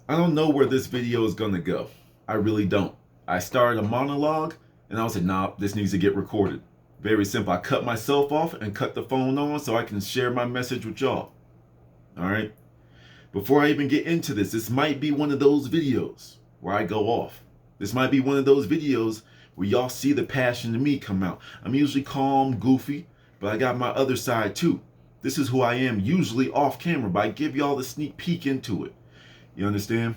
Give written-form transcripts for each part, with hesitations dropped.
I don't know where this video is gonna go. I really don't. I started a monologue and I was like, nah, this needs to get recorded. Very simple. I cut myself off and cut the phone on so I can share my message with y'all. All right. Before I even get into this might be one of those videos where I go off. This might be one of those videos where y'all see the passion in me come out. I'm usually calm, goofy, but I got my other side too. This is who I am usually off camera, but I give y'all the sneak peek into it. You understand?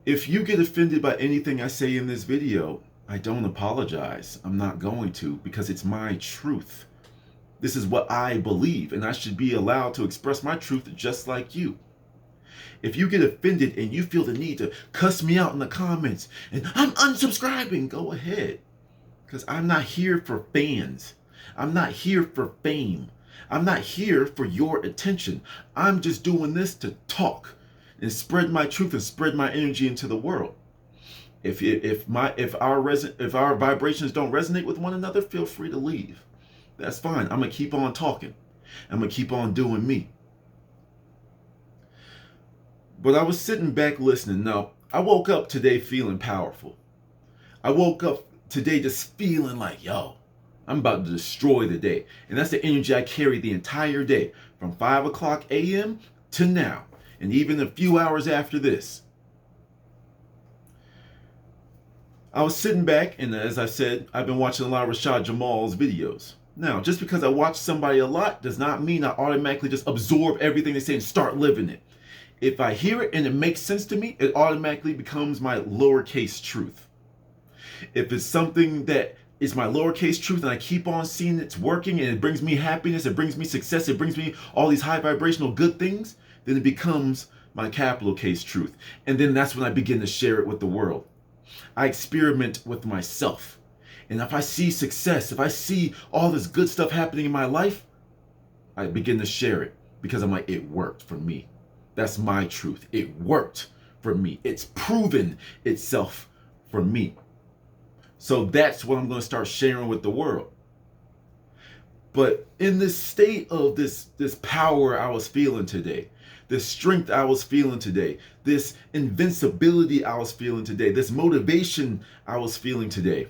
If you get offended by anything I say in this video, I don't apologize. I'm not going to, because it's my truth. This is what I believe, and I should be allowed to express my truth just like you. If you get offended and you feel the need to cuss me out in the comments and I'm unsubscribing, go ahead. Because I'm not here for fans. I'm not here for fame. I'm not here for your attention. I'm just doing this to talk and spread my truth and spread my energy into the world. If our vibrations don't resonate with one another, feel free to leave. That's fine. I'm gonna keep on talking. I'm gonna keep on doing me. But I was sitting back listening. Now, I woke up today feeling powerful. I woke up today just feeling like, yo, I'm about to destroy the day. And that's the energy I carry the entire day from 5 o'clock a.m. to now, and even a few hours after this. I was sitting back, and as I said, I've been watching a lot of Rashad Jamal's videos. Now, just because I watch somebody a lot does not mean I automatically just absorb everything they say and start living it. If I hear it and it makes sense to me, it automatically becomes my lowercase truth. If it's something that is my lowercase truth and I keep on seeing it's working and it brings me happiness, it brings me success, it brings me all these high vibrational good things, then it becomes my capital case truth. And then that's when I begin to share it with the world. I experiment with myself. And if I see success, if I see all this good stuff happening in my life, I begin to share it because I'm like, it worked for me. That's my truth. It worked for me. It's proven itself for me. So that's what I'm going to start sharing with the world. But in this state of this power I was feeling today, this strength I was feeling today, this invincibility I was feeling today, this motivation I was feeling today,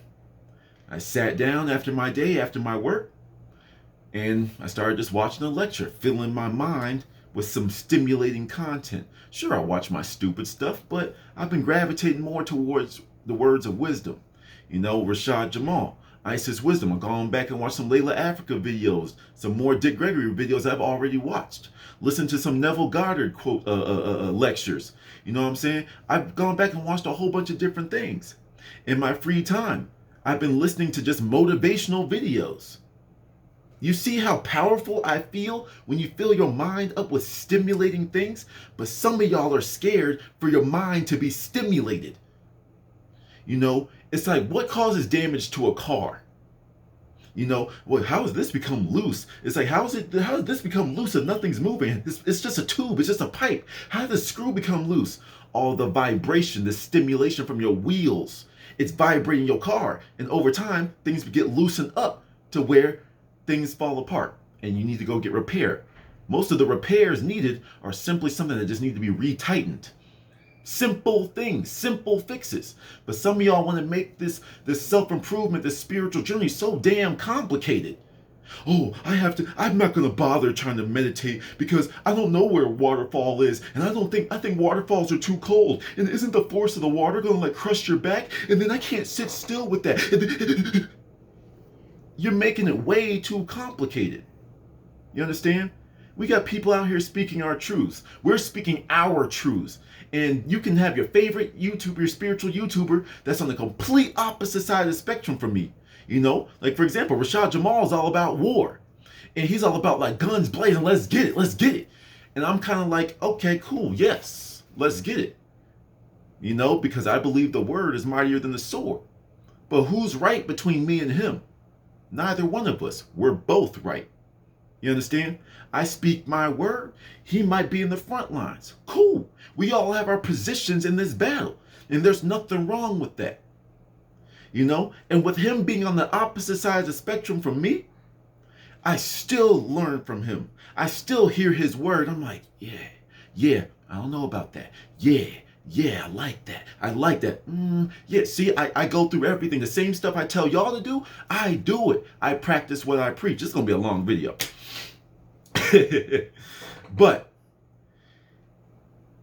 I sat down after my day, after my work, and I started just watching a lecture, filling my mind with some stimulating content. Sure, I watch my stupid stuff, but I've been gravitating more towards the words of wisdom. You know, Rashad Jamal, Isis Wisdom. I've gone back and watched some Layla Africa videos, some more Dick Gregory videos I've already watched. Listen to some Neville Goddard lectures. You know what I'm saying? I've gone back and watched a whole bunch of different things. In my free time, I've been listening to just motivational videos. You see how powerful I feel when you fill your mind up with stimulating things? But some of y'all are scared for your mind to be stimulated. You know, it's like, what causes damage to a car? You know, well, how has this become loose? It's like, how did this become loose if nothing's moving? It's just a tube, it's just a pipe. How did the screw become loose? All the vibration, the stimulation from your wheels, it's vibrating your car. And over time, things get loosened up to where things fall apart and you need to go get repaired. Most of the repairs needed are simply something that just need to be retightened. Simple things, simple fixes. But some of y'all want to make this self-improvement, this spiritual journey so damn complicated. Oh, I'm not going to bother trying to meditate because I don't know where a waterfall is. And I think waterfalls are too cold. And isn't the force of the water going to like crush your back? And then I can't sit still with that. You're making it way too complicated. You understand? We got people out here speaking our truths. We're speaking our truths. And you can have your favorite YouTuber, your spiritual YouTuber, that's on the complete opposite side of the spectrum from me. You know, like for example, Rashad Jamal is all about war. And he's all about like guns blazing, let's get it. And I'm kind of like, okay, cool, yes, let's get it. You know, because I believe the word is mightier than the sword. But who's right between me and him? Neither one of us. We're both right. You understand? I speak my word. He might be in the front lines. Cool. We all have our positions in this battle. And there's nothing wrong with that. You know? And with him being on the opposite side of the spectrum from me, I still learn from him. I still hear his word. I'm like, yeah, I don't know about that. Yeah, I like that. I like that. Yeah, see, I go through everything. The same stuff I tell y'all to do, I do it. I practice what I preach. It's going to be a long video. But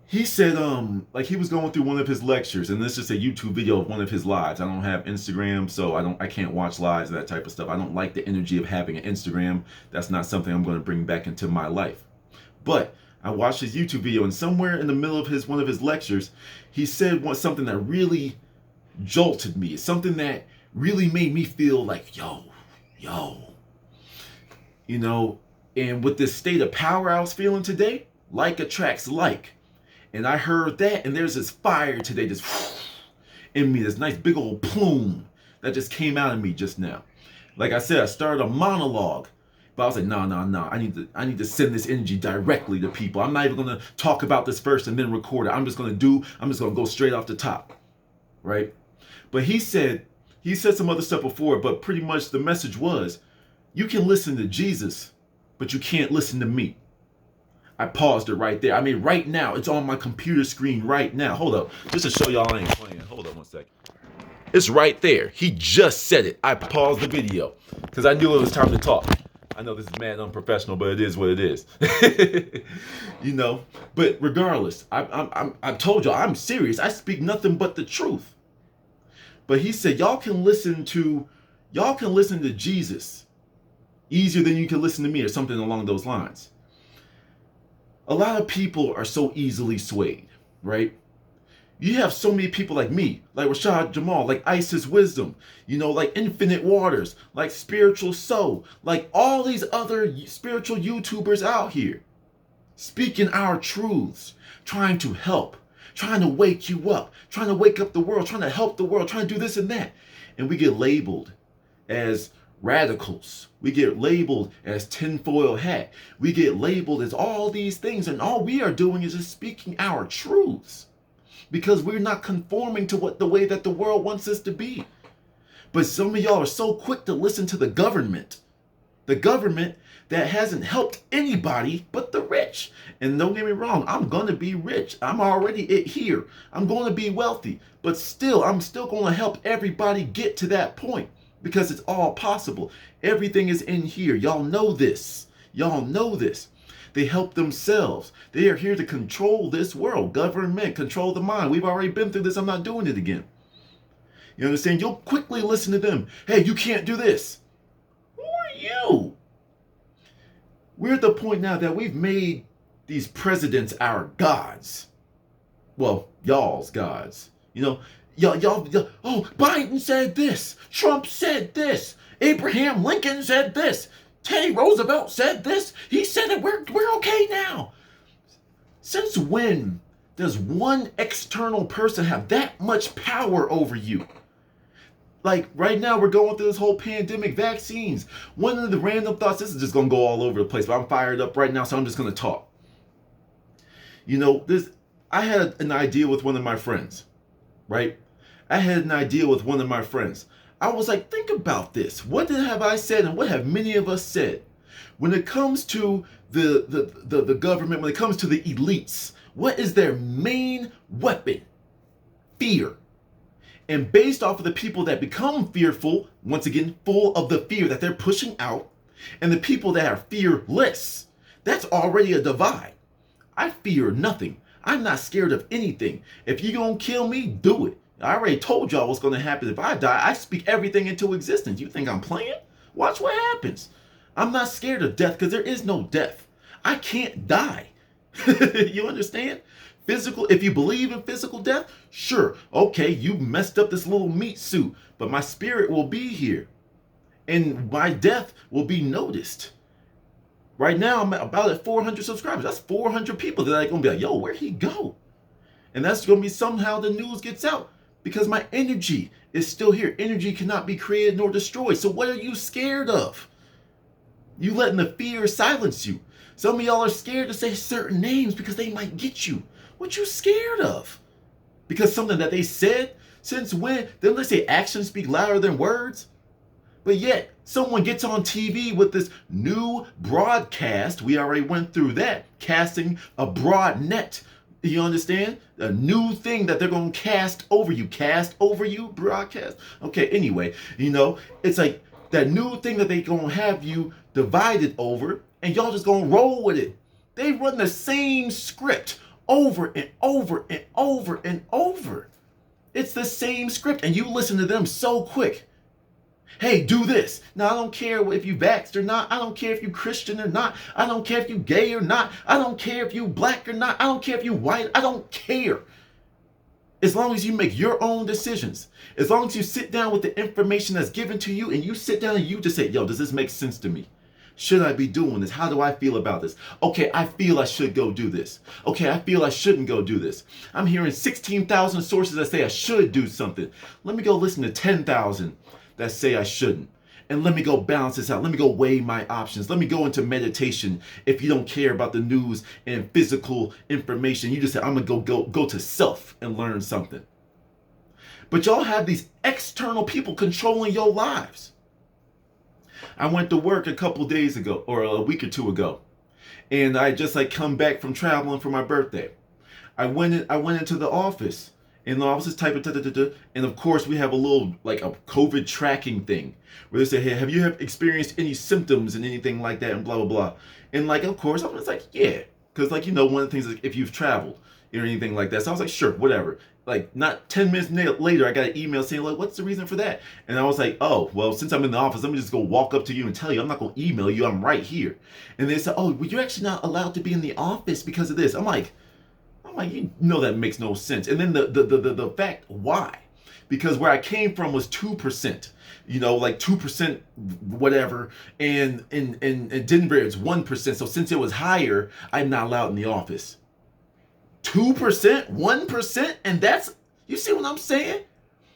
he said, like he was going through one of his lectures, and this is a YouTube video of one of his lives. I don't have Instagram, so I can't watch lives and that type of stuff. I don't like the energy of having an Instagram. That's not something I'm going to bring back into my life. But I watched his YouTube video, and somewhere in the middle of one of his lectures, he said something that really jolted me. It's something that really made me feel like, yo. You know, and with this state of power I was feeling today, like attracts like. And I heard that, and there's this fire today just in me, this nice big old plume that just came out of me just now. Like I said, I started a monologue. But I was like, no. I need to send this energy directly to people. I'm not even gonna talk about this first and then record it. I'm just gonna go straight off the top. Right? But he said some other stuff before, but pretty much the message was, you can listen to Jesus, but you can't listen to me. I paused it right there. I mean, right now, it's on my computer screen right now. Hold up, just to show y'all I ain't playing. Hold up one second. It's right there. He just said it. I paused the video because I knew it was time to talk. I know this is mad unprofessional, but it is what it is. You know, but regardless, I told y'all I'm serious. I speak nothing but the truth. But he said y'all can listen to Jesus easier than you can listen to me, or something along those lines. A lot of people are so easily swayed, right? You have so many people like me, like Rashad Jamal, like Isis Wisdom, you know, like Infinite Waters, like Spiritual Soul, like all these other spiritual YouTubers out here speaking our truths, trying to help, trying to wake you up, trying to wake up the world, trying to help the world, trying to do this and that. And we get labeled as radicals. We get labeled as tinfoil hat. We get labeled as all these things. And all we are doing is just speaking our truths, because we're not conforming to the way that the world wants us to be. But some of y'all are so quick to listen to the government that hasn't helped anybody but the rich. And don't get me wrong, I'm going to be rich. I'm already here. I'm going to be wealthy. But still, I'm still going to help everybody get to that point, because it's all possible. Everything is in here. Y'all know this. Y'all know this. They help themselves. They are here to control this world. Government, control the mind. We've already been through this. I'm not doing it again. You understand? You'll quickly listen to them. Hey, you can't do this. Who are you? We're at the point now that we've made these presidents our gods. Well, y'all's gods. You know, y'all, oh, Biden said this. Trump said this. Abraham Lincoln said this. Teddy Roosevelt said this. He said it. We're okay now. Since when does one external person have that much power over you? Like right now, we're going through this whole pandemic, vaccines. One of the random thoughts, this is just going to go all over the place, but I'm fired up right now, so I'm just going to talk. You know, I had an idea with one of my friends, right? I had an idea with one of my friends. I was like, think about this. What have I said, and what have many of us said? When it comes to the government, when it comes to the elites, what is their main weapon? Fear. And based off of the people that become fearful, once again, full of the fear that they're pushing out, and the people that are fearless, that's already a divide. I fear nothing. I'm not scared of anything. If you're going to kill me, do it. I already told y'all what's going to happen if I die. I speak everything into existence. You think I'm playing? Watch what happens. I'm not scared of death, because there is no death. I can't die. You understand? Physical, if you believe in physical death, sure. Okay, you messed up this little meat suit, but my spirit will be here. And my death will be noticed. Right now, I'm about at 400 subscribers. That's 400 people that are going to be like, yo, where'd he go? And that's going to be somehow the news gets out, because my energy is still here. Energy cannot be created nor destroyed. So what are you scared of? You letting the fear silence you. Some of y'all are scared to say certain names because they might get you. What you scared of? Because something that they said? Since when? Didn't they say actions speak louder than words? But yet, someone gets on TV with this new broadcast. We already went through that. Casting a broad net You understand? A new thing that they're going to cast over you. Cast over you? Broadcast? Okay, anyway, it's like that new thing that they're going to have you divided over, and y'all just going to roll with it. They run the same script over and over and over and over. It's the same script, and you listen to them so quick. Hey, do this. Now, I don't care if you vaxxed or not. I don't care if you Christian or not. I don't care if you gay or not. I don't care if you black or not. I don't care if you white. I don't care. As long as you make your own decisions. As long as you sit down with the information that's given to you and you sit down and you just say, yo, does this make sense to me? Should I be doing this? How do I feel about this? Okay, I feel I should go do this. Okay, I feel I shouldn't go do this. I'm hearing 16,000 sources that say I should do something. Let me go listen to 10,000 that say I shouldn't. And let me go balance this out. Let me go weigh my options. Let me go into meditation. If you don't care about the news and physical information, you just say, I'm going to go to self and learn something. But y'all have these external people controlling your lives. I went to work a couple days ago, or a week or two ago, and I just come back from traveling for my birthday. I went into the office. And the office is typing, and of course we have a little a COVID tracking thing where they say, hey, have you experienced any symptoms and anything like that, and blah blah blah. And of course I'm just yeah, because one of the things is if you've traveled or anything like that. So I was like, sure, whatever. Not 10 minutes later, I got an email saying, what's the reason for that? And I was like, oh, well, since I'm in the office, let me just go walk up to you and tell you. I'm not going to email you. I'm right here. And they said, oh, well, you're actually not allowed to be in the office because of this. I'm like, that makes no sense. And then the fact why? Because where I came from was 2%, 2% whatever, and in Denver it's 1%. So since it was higher, I'm not allowed in the office. 2%, 1%, and that's, you see what I'm saying?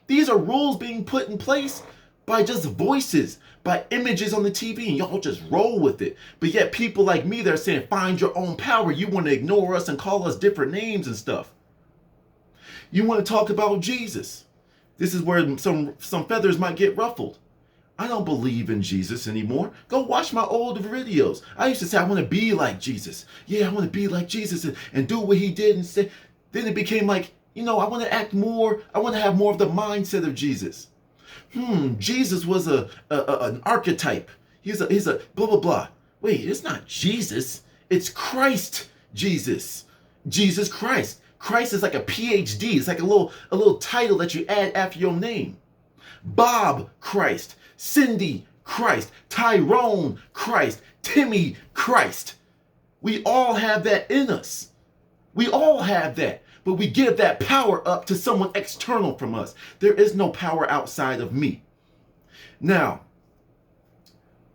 These are rules being put in place by just voices, by images on the TV, and y'all just roll with it. But yet people like me, they're saying, find your own power. You want to ignore us and call us different names and stuff. You want to talk about Jesus. This is where some feathers might get ruffled. I don't believe in Jesus anymore. Go watch my old videos. I used to say, I want to be like Jesus. Yeah, I want to be like Jesus and do what he did and say. Then it became I want to act more. I want to have more of the mindset of Jesus. Jesus was an archetype. He's a blah, blah, blah. Wait, it's not Jesus. It's Christ Jesus. Jesus Christ. Christ is like a PhD. It's like a little title that you add after your name. Bob Christ. Cindy Christ. Tyrone Christ. Timmy Christ. We all have that in us. We all have that. But we give that power up to someone external from us. There is no power outside of me. Now,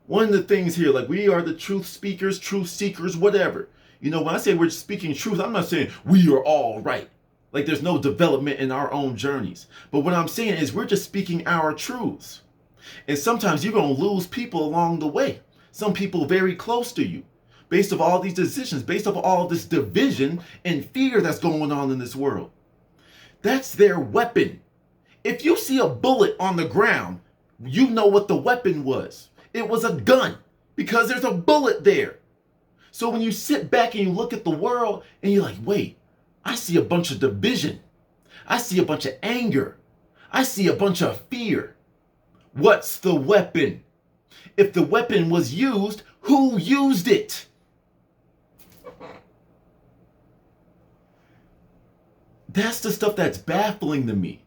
one of the things here, we are the truth speakers, truth seekers, whatever. When I say we're speaking truth, I'm not saying we are all right. There's no development in our own journeys. But what I'm saying is we're just speaking our truths. And sometimes you're going to lose people along the way. Some people very close to you. Based off all these decisions, based off all this division and fear that's going on in this world. That's their weapon. If you see a bullet on the ground, you know what the weapon was. It was a gun because there's a bullet there. So when you sit back and you look at the world and you're like, wait, I see a bunch of division. I see a bunch of anger. I see a bunch of fear. What's the weapon? If the weapon was used, who used it? That's the stuff that's baffling to me.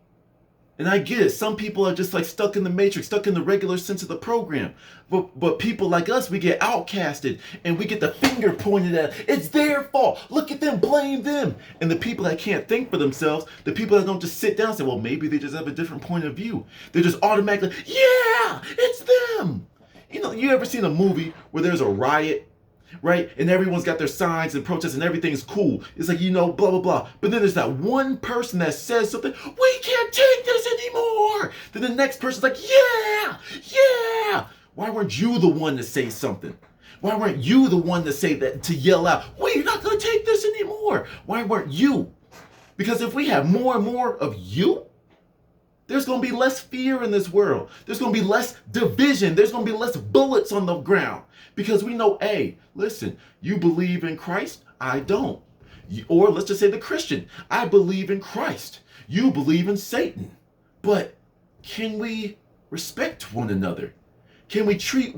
And I get it. Some people are just stuck in the matrix, stuck in the regular sense of the program. But people like us, we get outcasted and we get the finger pointed at. It's their fault. Look at them, blame them. And the people that can't think for themselves, the people that don't just sit down and say, well, maybe they just have a different point of view. They're just automatically, yeah, it's them. You ever seen a movie where there's a riot? Right? And everyone's got their signs and protests and everything's cool. It's blah, blah, blah. But then there's that one person that says something, we can't take this anymore. Then the next person's like, yeah, yeah. Why weren't you the one to say something? Why weren't you the one to say that, to yell out, we're not going to take this anymore? Why weren't you? Because if we have more and more of you, there's going to be less fear in this world. There's going to be less division. There's going to be less bullets on the ground. Because we know, hey, listen, you believe in Christ? I don't. Or let's just say the Christian. I believe in Christ. You believe in Satan. But can we respect one another? Can we treat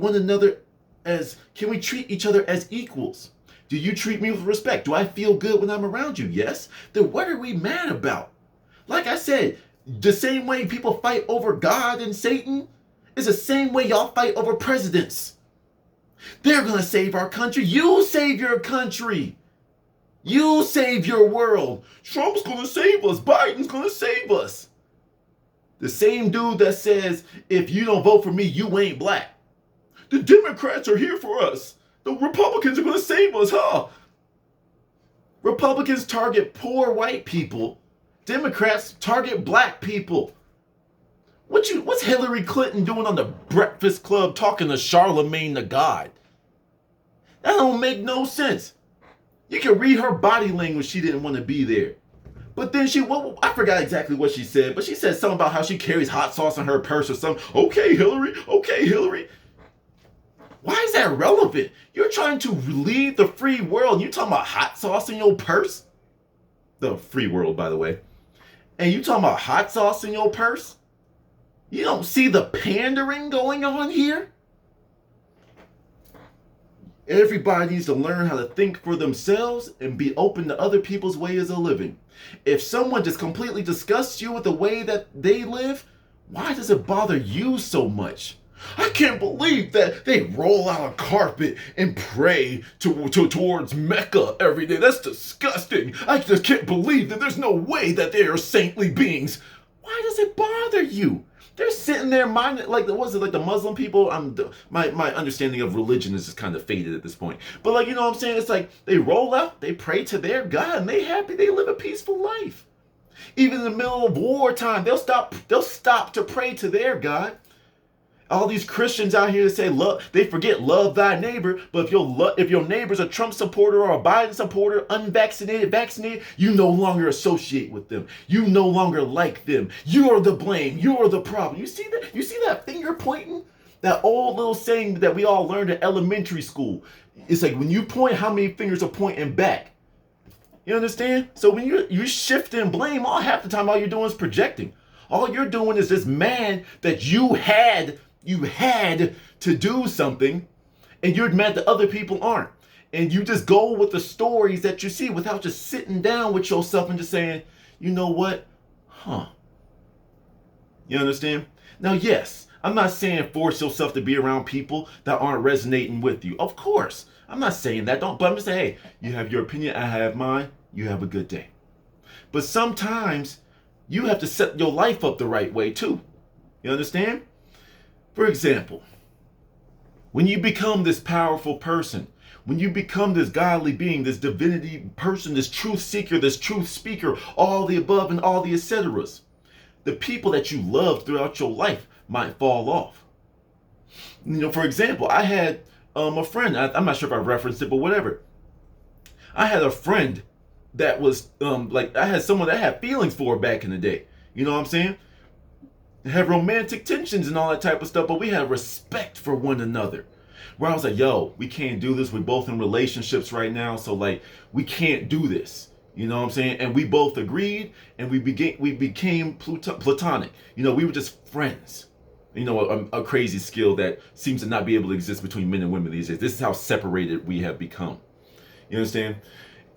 each other as equals? Do you treat me with respect? Do I feel good when I'm around you? Yes. Then what are we mad about? Like I said, the same way people fight over God and Satan is the same way y'all fight over presidents. They're going to save our country. You save your country. You save your world. Trump's going to save us. Biden's going to save us. The same dude that says, if you don't vote for me, you ain't black. The Democrats are here for us. The Republicans are going to save us, huh? Republicans target poor white people. Democrats target black people. What's Hillary Clinton doing on the Breakfast Club talking to Charlemagne the God? That don't make no sense. You can read her body language. She didn't want to be there. But then I forgot exactly what she said, but she said something about how she carries hot sauce in her purse or something. Okay, Hillary. Okay, Hillary. Why is that relevant? You're trying to lead the free world. You talking about hot sauce in your purse? The free world, by the way. And you talking about hot sauce in your purse? You don't see the pandering going on here? Everybody needs to learn how to think for themselves and be open to other people's ways of living. If someone just completely disgusts you with the way that they live, why does it bother you so much? I can't believe that they roll out a carpet and pray towards Mecca every day. That's disgusting. I just can't believe that there's no way that they are saintly beings. Why does it bother you? They're sitting there minding, like the Muslim people. My understanding of religion is just kind of faded at this point. But like, you know what I'm saying? It's like they roll out, they pray to their God, and they happy, they live a peaceful life. Even in the middle of wartime, they'll stop to pray to their God. All these Christians out here that say love, they forget love thy neighbor. But if your neighbor's a Trump supporter or a Biden supporter, unvaccinated, vaccinated, you no longer associate with them. You no longer like them. You're the blame. You're the problem. You see that? You see that finger pointing? That old little saying that we all learned in elementary school. It's like when you point, how many fingers are pointing back? You understand? So when you shift and blame, half the time all you're doing is projecting. All you're doing is just mad that you had to do something, and you're mad that other people aren't. And you just go with the stories that you see without just sitting down with yourself and just saying, you know what? You understand? Now, yes, I'm not saying force yourself to be around people that aren't resonating with you. Of course, I'm not saying that. But I'm just saying, hey, you have your opinion, I have mine. You have a good day. But sometimes you have to set your life up the right way too. You understand? For example, when you become this powerful person, when you become this godly being, this divinity person, this truth seeker, this truth speaker, all the above and all the etceteras, the people that you loved throughout your life might fall off. You know, for example, I had a friend, I'm not sure if I referenced it, but whatever. I had a friend that was I had someone that I had feelings for back in the day. You know what I'm saying? Have romantic tensions and all that type of stuff, but we had respect for one another. Where I was like, yo, we can't do this. We're both in relationships right now, so like we can't do this. You know what I'm saying? And we both agreed, and we became platonic. You know, we were just friends. You know, a crazy skill that seems to not be able to exist between men and women these days. This is how separated we have become. You understand?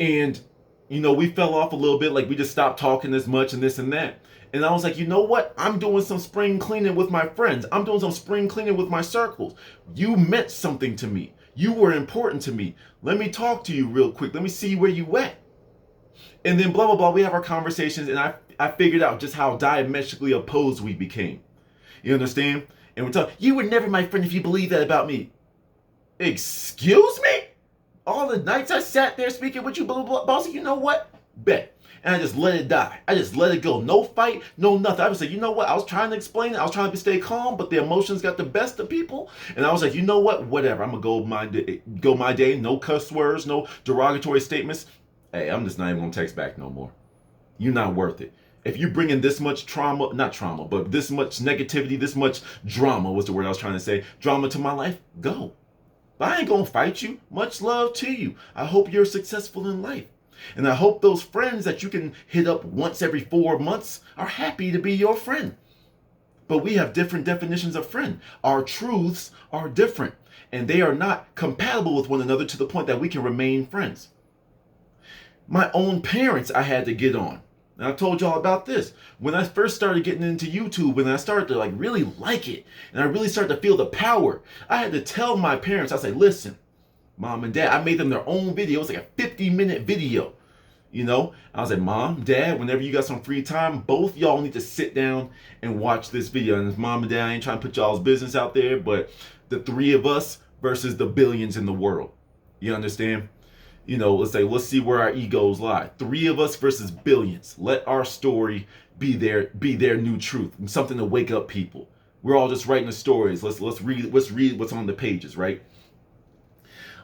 And you know, we fell off a little bit, like we just stopped talking as much and this and that. And I was like, you know what? I'm doing some spring cleaning with my friends. I'm doing some spring cleaning with my circles. You meant something to me. You were important to me. Let me talk to you real quick. Let me see where you at. And then blah, blah, blah. We have our conversations, and I figured out just how diametrically opposed we became. You understand? And we're talking, you were never my friend if you believe that about me. Excuse me? All the nights I sat there speaking with you, blah, blah, blah. Bossy, you know what? Bet. And I just let it die. I just let it go. No fight, no nothing. I was like, you know what? I was trying to explain it. I was trying to stay calm, but the emotions got the best of people. And I was like, you know what? Whatever. I'm going to go my day. No cuss words, no derogatory statements. Hey, I'm just not even going to text back no more. You're not worth it. If you bring in this much trauma, not trauma, but this much negativity, this much drama was the word I was trying to say, drama to my life, go. But I ain't going to fight you. Much love to you. I hope you're successful in life. And I hope those friends that you can hit up once every 4 months are happy to be your friend. But we have different definitions of friend. Our truths are different, and they are not compatible with one another to the point that we can remain friends. My own parents I had to get on. And I've told y'all about this. When I first started getting into YouTube and I started to really like it, and I really started to feel the power, I had to tell my parents, I said, listen, Mom and Dad, I made them their own video. It was like a 50-minute video. I was like, Mom, Dad, whenever you got some free time, both y'all need to sit down and watch this video. And Mom and Dad, I ain't trying to put y'all's business out there, but the three of us versus the billions in the world. You understand? Let's see where our egos lie. Three of us versus billions. Let our story be their new truth. Something to wake up people. We're all just writing the stories. Let's read what's on the pages, right?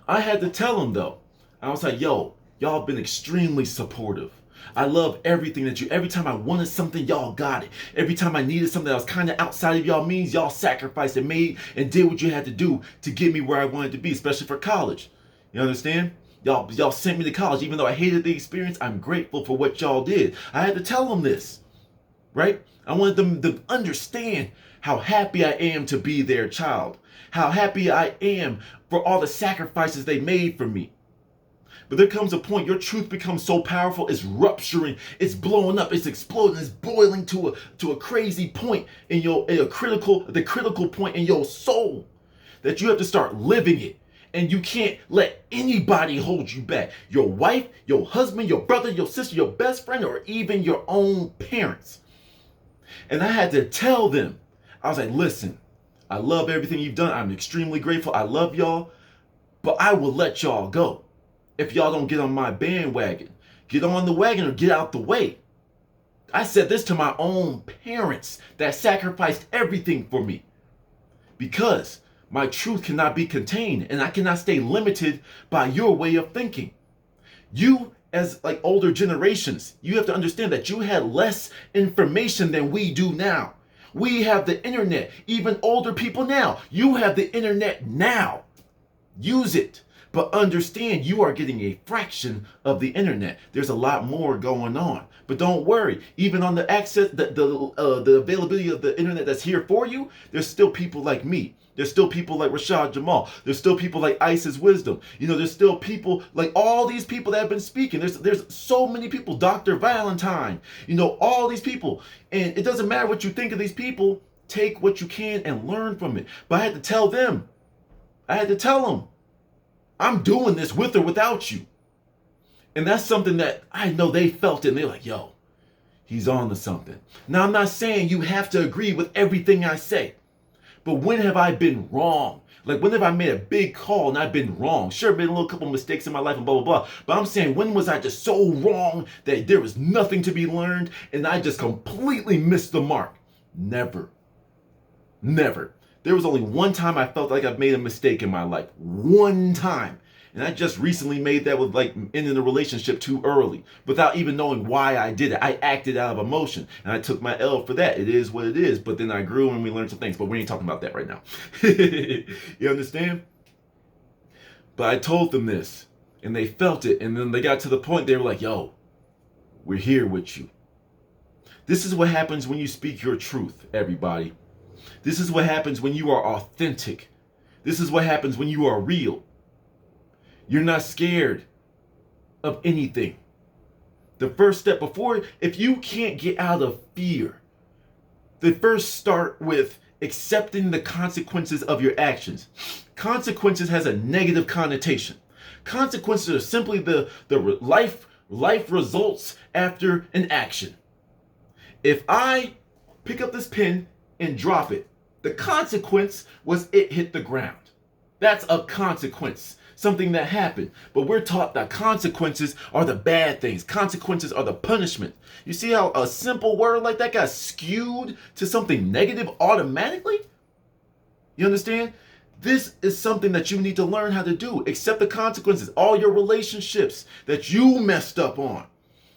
I had to tell them though. I was like, yo, y'all have been extremely supportive. I love everything that every time I wanted something, y'all got it. Every time I needed something that was kind of outside of y'all means, y'all sacrificed and made and did what you had to do to get me where I wanted to be, especially for college. You understand? Y'all sent me to college. Even though I hated the experience, I'm grateful for what y'all did. I had to tell them this, right? I wanted them to understand how happy I am to be their child. How happy I am for all the sacrifices they made for me. But there comes a point your truth becomes so powerful, it's rupturing, it's blowing up, it's exploding, it's boiling to a crazy point in the critical point in your soul that you have to start living it. And you can't let anybody hold you back. Your wife, your husband, your brother, your sister, your best friend, or even your own parents. And I had to tell them, I was like, listen, I love everything you've done. I'm extremely grateful. I love y'all, but I will let y'all go if y'all don't get on my bandwagon. Get on the wagon or get out the way. I said this to my own parents that sacrificed everything for me because my truth cannot be contained and I cannot stay limited by your way of thinking. You, as older generations, you have to understand that you had less information than we do now. We have the internet. Even older people now, you have the internet now. Use it. But understand you are getting a fraction of the internet. There's a lot more going on. But don't worry, even on the access, the availability of the internet that's here for you, there's still people like me. There's still people like Rashad Jamal. There's still people like Isis Wisdom. There's still people like all these people that have been speaking. There's so many people. Dr. Valentine. All these people. And it doesn't matter what you think of these people. Take what you can and learn from it. But I had to tell them. I'm doing this with or without you. And that's something that I know they felt it. And they're like, yo, he's on to something. Now, I'm not saying you have to agree with everything I say. But when have I been wrong? When have I made a big call and I've been wrong? Sure, made a little couple mistakes in my life and blah, blah, blah. But I'm saying, when was I just so wrong that there was nothing to be learned and I just completely missed the mark? Never. There was only one time I felt like I've made a mistake in my life. One time. And I just recently made that with ending the relationship too early without even knowing why I did it. I acted out of emotion and I took my L for that. It is what it is. But then I grew and we learned some things, but we ain't talking about that right now. You understand? But I told them this and they felt it. And then they got to the point they were like, yo, we're here with you. This is what happens when you speak your truth, everybody. This is what happens when you are authentic. This is what happens when you are real. You're not scared of anything. The first step if you can't get out of fear, the first start with accepting the consequences of your actions. Consequences has a negative connotation. Consequences are simply the life results after an action. If I pick up this pen and drop it, the consequence was it hit the ground. That's a consequence. Something that happened. But we're taught that consequences are the bad things. Consequences are the punishment. You see how a simple word like that got skewed to something negative automatically? You understand? This is something that you need to learn how to do. Accept the consequences. All your relationships that you messed up on.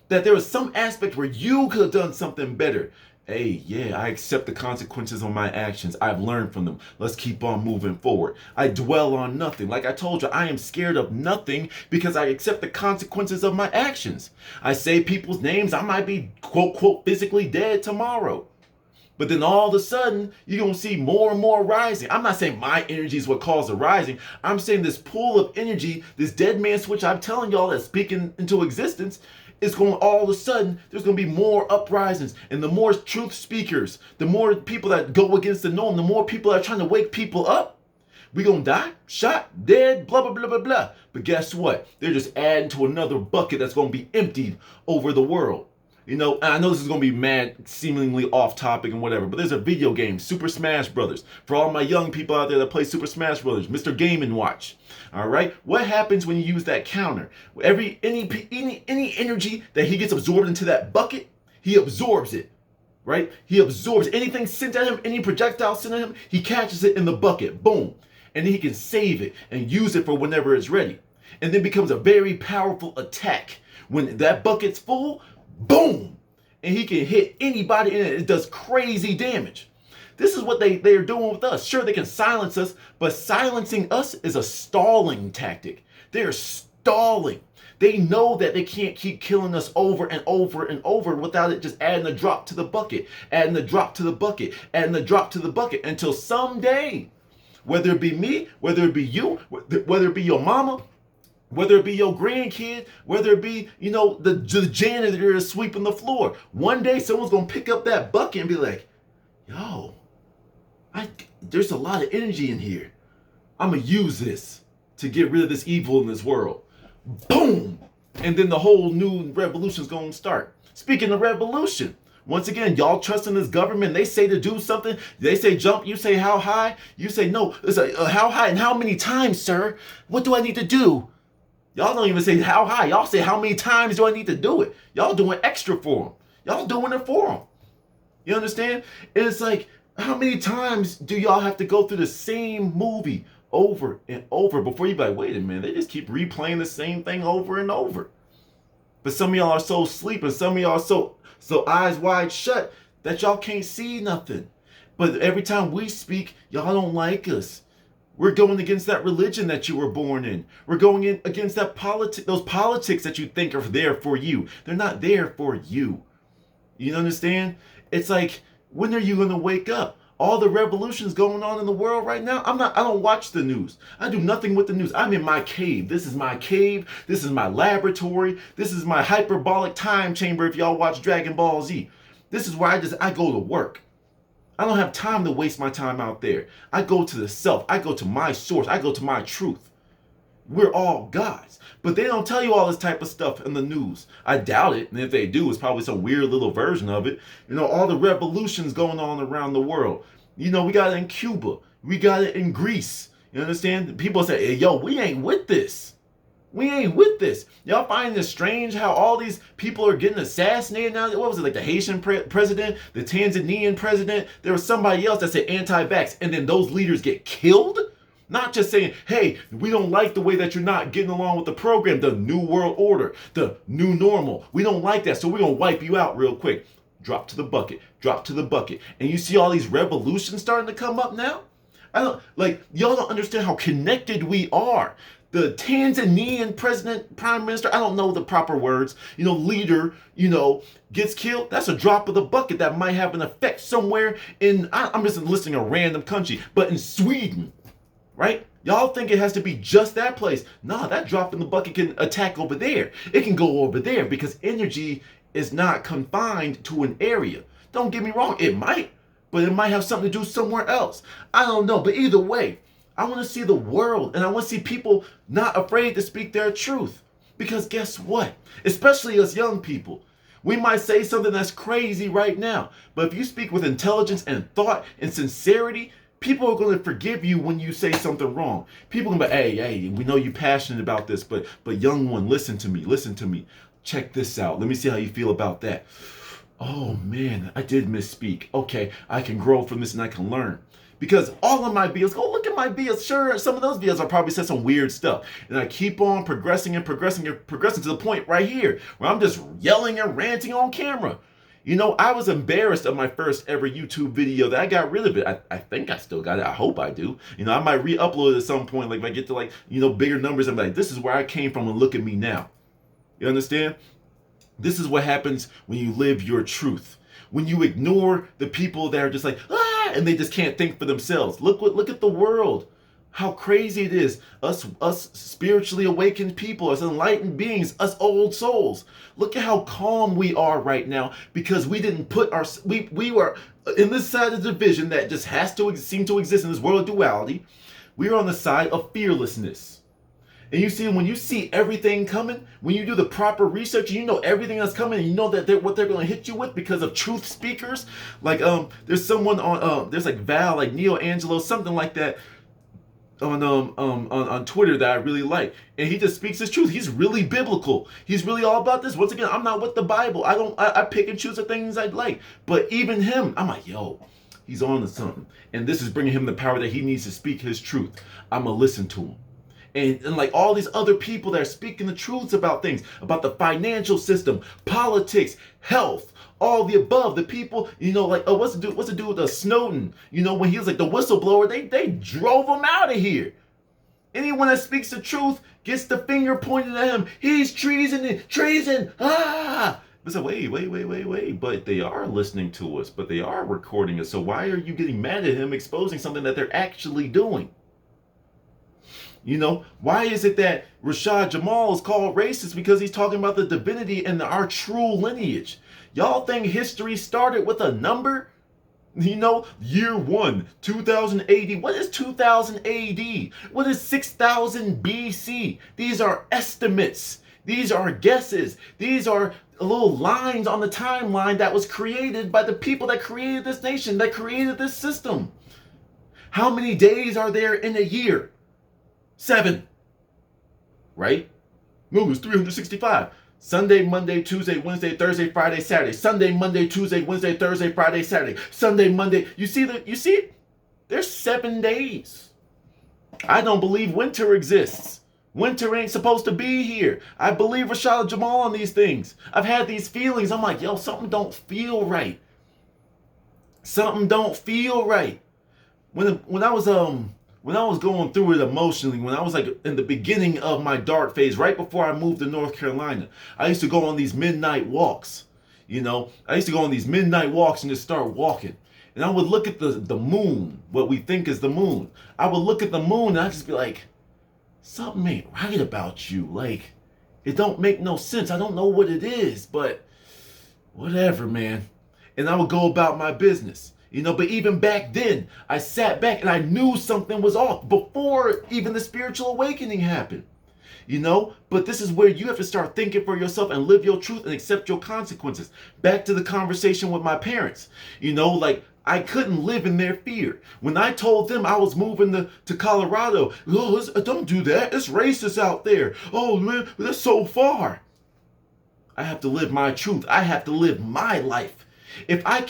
That there was some aspect where you could have done something better. Hey, yeah, I accept the consequences of my actions. I've learned from them. Let's keep on moving forward. I dwell on nothing. Like I told you, I am scared of nothing because I accept the consequences of my actions. I say people's names. I might be, quote, quote, physically dead tomorrow. But then all of a sudden, you're going to see more and more rising. I'm not saying my energy is what caused the rising. I'm saying this pool of energy, this dead man switch I'm telling y'all that's speaking into existence, is going all of a sudden, there's going to be more uprisings. And the more truth speakers, the more people that go against the norm, the more people that are trying to wake people up. We going to die, shot, dead, blah, blah, blah, blah, blah. But guess what? They're just adding to another bucket that's going to be emptied over the world. You know, I know this is going to be mad, seemingly off topic and whatever, but there's a video game, Super Smash Brothers. For all my young people out there that play Super Smash Brothers, Mr. Game & Watch. All right? What happens when you use that counter? Any energy that he gets absorbed into that bucket, he absorbs it. Right? He absorbs anything sent at him, any projectile sent at him, he catches it in the bucket. Boom. And then he can save it and use it for whenever it's ready. And then becomes a very powerful attack. When that bucket's full, boom, and he can hit anybody in it. It does crazy damage. This is what they're doing with us. Sure, they can silence us, but silencing us is a stalling tactic. They're stalling. They know that they can't keep killing us over and over and over without it just adding a drop to the bucket, adding a drop to the bucket, adding a drop to the bucket until someday, whether it be me, whether it be you, whether it be your mama, whether it be your grandkid, whether it be, you know, the janitor that is sweeping the floor. One day someone's going to pick up that bucket and be like, yo, there's a lot of energy in here. I'm going to use this to get rid of this evil in this world. Boom! And then the whole new revolution's going to start. Speaking of revolution, once again, y'all trust in this government. They say to do something. They say jump. You say how high. You say no. It's how high and how many times, sir? What do I need to do? Y'all don't even say how high. Y'all say how many times do I need to do it? Y'all doing extra for them. Y'all doing it for them. You understand? And it's like, how many times do y'all have to go through the same movie over and over before you be like, wait a minute, they just keep replaying the same thing over and over. But some of y'all are so asleep and some of y'all are so eyes wide shut that y'all can't see nothing. But every time we speak, y'all don't like us. We're going against that religion that you were born in. We're going in against that those politics that you think are there for you. They're not there for you. You understand? It's like, when are you going to wake up? All the revolutions going on in the world right now. I don't watch the news. I do nothing with the news. I'm in my cave. This is my cave. This is my laboratory. This is my hyperbolic time chamber if y'all watch Dragon Ball Z. This is where I go to work. I don't have time to waste my time out there. I go to the self. I go to my source. I go to my truth. We're all gods. But they don't tell you all this type of stuff in the news. I doubt it. And if they do, it's probably some weird little version of it. You know, all the revolutions going on around the world. You know, we got it in Cuba. We got it in Greece. You understand? People say, hey, yo, we ain't with this. We ain't with this. Y'all find it strange how all these people are getting assassinated now? What was it, like the Haitian president, the Tanzanian president? There was somebody else that said anti-vax, and then those leaders get killed? Not just saying, hey, we don't like the way that you're not getting along with the program, the new world order, the new normal. We don't like that, so we're going to wipe you out real quick. Drop to the bucket, drop to the bucket. And you see all these revolutions starting to come up now? Y'all don't understand how connected we are. The Tanzanian president, prime minister, I don't know the proper words, leader, gets killed. That's a drop of the bucket that might have an effect somewhere in, I'm just listing a random country, but in Sweden, right? Y'all think it has to be just that place. Nah, that drop in the bucket can attack over there. It can go over there because energy is not confined to an area. Don't get me wrong, it might, but it might have something to do somewhere else. I don't know, but either way, I want to see the world, and I want to see people not afraid to speak their truth. Because guess what? Especially us young people, we might say something that's crazy right now, but if you speak with intelligence and thought and sincerity, people are going to forgive you when you say something wrong. People are going to be, hey, we know you're passionate about this, but young one, listen to me. Check this out. Let me see how you feel about that. Oh man, I did misspeak. Okay, I can grow from this and I can learn. Because all of my videos, go look at my videos. Sure, some of those videos I probably said some weird stuff. And I keep on progressing to the point right here where I'm just yelling and ranting on camera. You know, I was embarrassed of my first ever YouTube video that I got rid of it. I think I still got it. I hope I do. You know, I might re-upload it at some point. Like if I get to like, you know, bigger numbers, I'm like, this is where I came from and look at me now. You understand? This is what happens when you live your truth. When you ignore the people that are just like, ah, and they just can't think for themselves. Look at the world. How crazy it is. Us spiritually awakened people, us enlightened beings, us old souls. Look at how calm we are right now because we didn't put we were in this side of the division that just has to seem to exist in this world of duality. We are on the side of fearlessness. And you see, when you see everything coming, when you do the proper research, you know everything that's coming, and you know that what they're going to hit you with because of truth speakers. Like there's someone on there's like Val, like Neo Angelo, something like that, on Twitter that I really like, and he just speaks his truth. He's really biblical. He's really all about this. Once again, I'm not with the Bible. I pick and choose the things I like. But even him, I'm like, yo, he's on to something, and this is bringing him the power that he needs to speak his truth. I'm gonna listen to him. And like all these other people that are speaking the truths about things, about the financial system, politics, health, all the above. The people, you know, like, oh, what's the dude with Snowden? You know, when he was like the whistleblower, they drove him out of here. Anyone that speaks the truth gets the finger pointed at him. He's treason, ah! But so wait. But they are listening to us, but they are recording us. So why are you getting mad at him exposing something that they're actually doing? You know, why is it that Rashad Jamal is called racist? Because he's talking about the divinity and our true lineage. Y'all think history started with a number? You know, year 1, 2000 AD. What is 2000 AD? What is 6000 BC? These are estimates. These are guesses. These are little lines on the timeline that was created by the people that created this nation, that created this system. How many days are there in a year? 7, right? No, it's 365. Sunday, Monday, Tuesday, Wednesday, Thursday, Friday, Saturday. Sunday, Monday, Tuesday, Wednesday, Thursday, Friday, Saturday. Sunday, Monday. You see it? There's 7 days. I don't believe winter exists. Winter ain't supposed to be here. I believe Rashad Jamal on these things. I've had these feelings. I'm like, yo, something don't feel right. Something don't feel right. When I was going through it emotionally, when I was like in the beginning of my dark phase, right before I moved to North Carolina, I used to go on these midnight walks. You know, I used to go on these midnight walks and just start walking. And I would look at the moon, what we think is the moon. I would look at the moon and I'd just be like, something ain't right about you. Like, it don't make no sense. I don't know what it is, but whatever, man. And I would go about my business. You know, but even back then, I sat back and I knew something was off before even the spiritual awakening happened. You know, but this is where you have to start thinking for yourself and live your truth and accept your consequences. Back to the conversation with my parents. You know, like, I couldn't live in their fear. When I told them I was moving to Colorado, oh, don't do that. It's racist out there. Oh, man, that's so far. I have to live my truth. I have to live my life. If I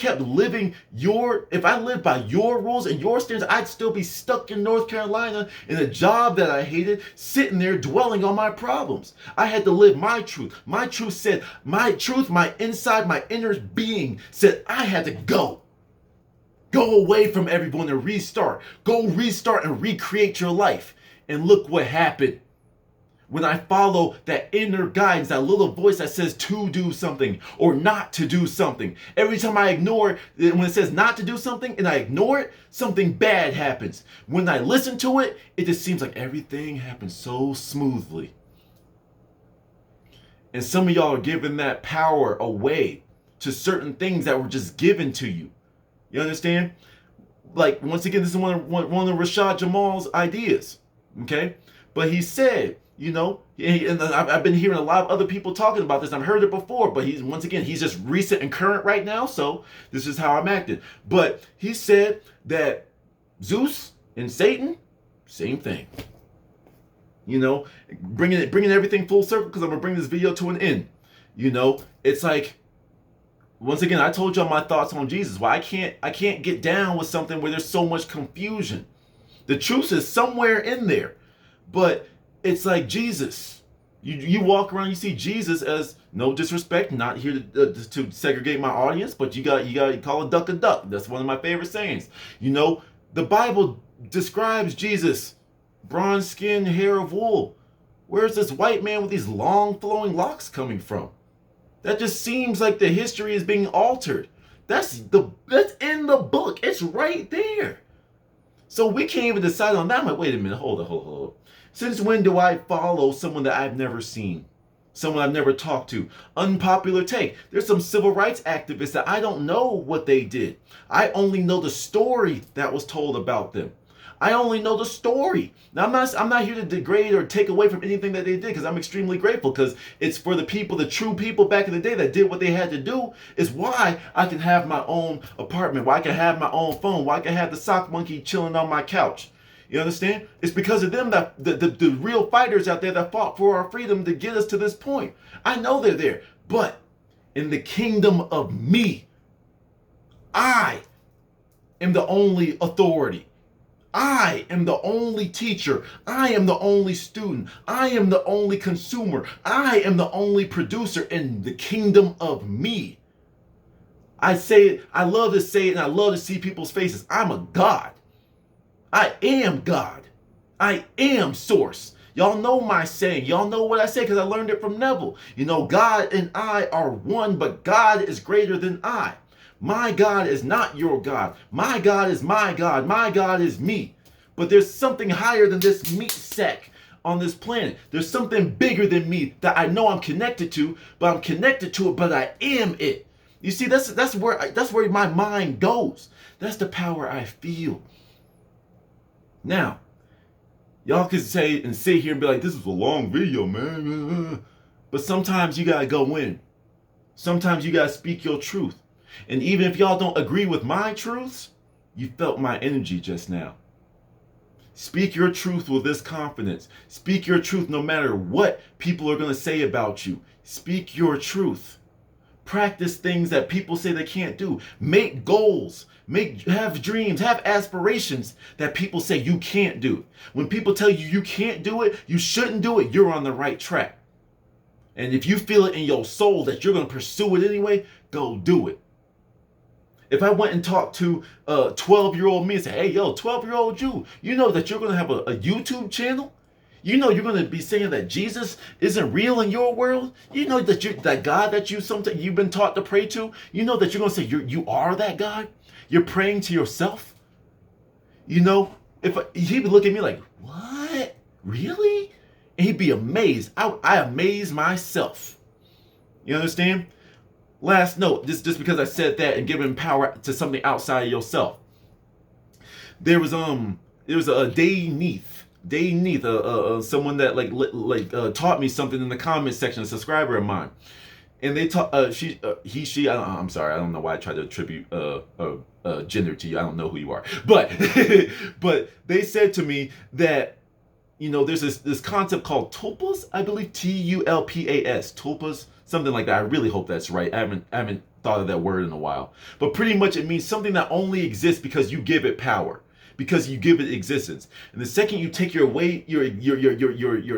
lived by your rules and your standards, I'd still be stuck in North Carolina in a job that I hated, sitting there dwelling on my problems. I had to live my truth. My truth said, my truth, my inside, my inner being said I had to go. Go away from everyone and restart. Go restart and recreate your life. And look what happened. When I follow that inner guidance, that little voice that says to do something or not to do something. Every time I ignore it, when it says not to do something and I ignore it, something bad happens. When I listen to it, it just seems like everything happens so smoothly. And some of y'all are giving that power away to certain things that were just given to you. You understand? Like, once again, this is one of Rashad Jamal's ideas. Okay? But he said, you know, and I've been hearing a lot of other people talking about this. I've heard it before, but he's just recent and current right now. So this is how I'm acting. But he said that Zeus and Satan, same thing. You know, bringing everything full circle, because I'm gonna bring this video to an end. You know, it's like, once again, I told y'all my thoughts on Jesus. Why I can't get down with something where there's so much confusion. The truth is somewhere in there, but it's like Jesus. You walk around, you see Jesus as No disrespect, not here to segregate my audience, but you got to call a duck. That's one of my favorite sayings. You know, the Bible describes Jesus, bronze skin, hair of wool. Where's this white man with these long flowing locks coming from? That just seems like the history is being altered. That's in the book. It's right there. So we can't even decide on that. I'm like, wait a minute, hold on. Since when do I follow someone that I've never seen? Someone I've never talked to? Unpopular take. There's some civil rights activists that I don't know what they did. I only know the story that was told about them. I only know the story. Now, I'm not here to degrade or take away from anything that they did, because I'm extremely grateful, because it's for the people, the true people back in the day that did what they had to do, is why I can have my own apartment, why I can have my own phone, why I can have the sock monkey chilling on my couch. You understand? It's because of them, that the real fighters out there that fought for our freedom to get us to this point. I know they're there. But in the kingdom of me, I am the only authority. I am the only teacher. I am the only student. I am the only consumer. I am the only producer in the kingdom of me. I say it, I love to say it, and I love to see people's faces. I'm a God. I am God. I am source. Y'all know my saying. Y'all know what I say because I learned it from Neville. You know, God and I are one, but God is greater than I. My God is not your God. My God is my God. My God is me. But there's something higher than this meat sack on this planet. There's something bigger than me that I know I'm connected to, but I'm connected to it, but I am it. You see, that's where my mind goes. That's the power I feel. Now, y'all can say and sit here and be like, this is a long video, man. But sometimes you gotta go in. Sometimes you gotta speak your truth. And even if y'all don't agree with my truths, you felt my energy just now. Speak your truth with this confidence. Speak your truth no matter what people are gonna say about you. Speak your truth. Practice things that people say they can't do. Make goals. Have dreams. Have aspirations that people say you can't do. When people tell you you can't do it, you shouldn't do it, you're on the right track. And if you feel it in your soul that you're going to pursue it anyway, go do it. If I went and talked to a 12-year-old me and said, hey, yo, 12-year-old you know that you're going to have a YouTube channel? You know you're going to be saying that Jesus isn't real in your world? You know that God that you've been taught to pray to? You know that you're going to say you are that God? You're praying to yourself? You know, he would look at me like, what? Really? And he'd be amazed. I amaze myself. You understand? Last note, just because I said that and giving power to something outside of yourself. There was a Day Neath, someone that taught me something in the comment section, a subscriber of mine. And they taught I'm sorry, I don't know why I tried to attribute gender to you. I don't know who you are. But but they said to me that, you know, there's this concept called tulpas, I believe, Tulpas, tulpas, something like that. I really hope that's right. I haven't thought of that word in a while. But pretty much it means something that only exists because you give it power, because you give it existence. And the second you take your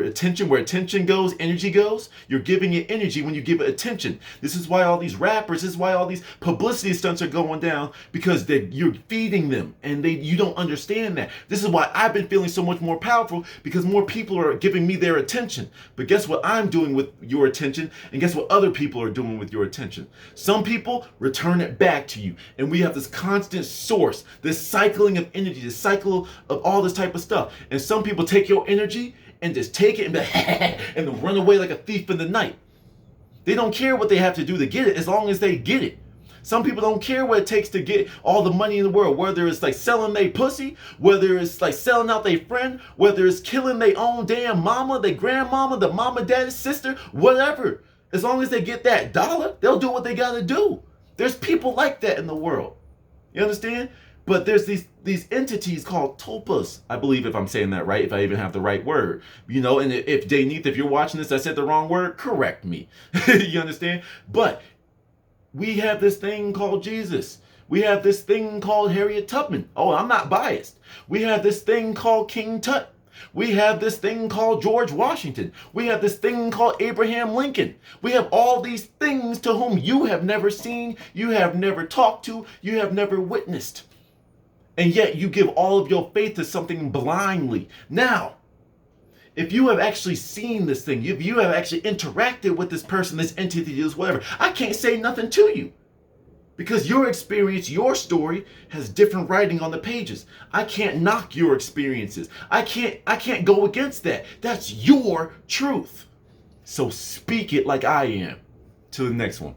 attention where attention goes, energy goes, you're giving it energy when you give it attention. This is why all these rappers, this is why all these publicity stunts are going down, because you're feeding them and you don't understand that. This is why I've been feeling so much more powerful, because more people are giving me their attention. But guess what I'm doing with your attention, and guess what other people are doing with your attention? Some people return it back to you, and we have this constant source, this cycling of energy, this cycle of all this type of stuff. And some people take your energy and just take it and and run away like a thief in the night. They don't care what they have to do to get it, as long as they get it. Some people don't care what it takes to get all the money in the world, whether it's like selling their pussy, whether it's like selling out their friend, whether it's killing their own damn mama, their grandmama, the mama, daddy, sister, whatever. As long as they get that dollar, they'll do what they gotta do. There's people like that in the world. You understand? But there's these entities called tulpas, I believe, if I'm saying that right, if I even have the right word. You know, and if Dayneath, if you're watching this, I said the wrong word, correct me. You understand? But we have this thing called Jesus. We have this thing called Harriet Tubman. Oh, I'm not biased. We have this thing called King Tut. We have this thing called George Washington. We have this thing called Abraham Lincoln. We have all these things to whom you have never seen, you have never talked to, you have never witnessed. And yet you give all of your faith to something blindly. Now, if you have actually seen this thing, if you have actually interacted with this person, this entity, this whatever, I can't say nothing to you. Because your experience, your story has different writing on the pages. I can't knock your experiences. I can't go against that. That's your truth. So speak it like I am. Till the next one.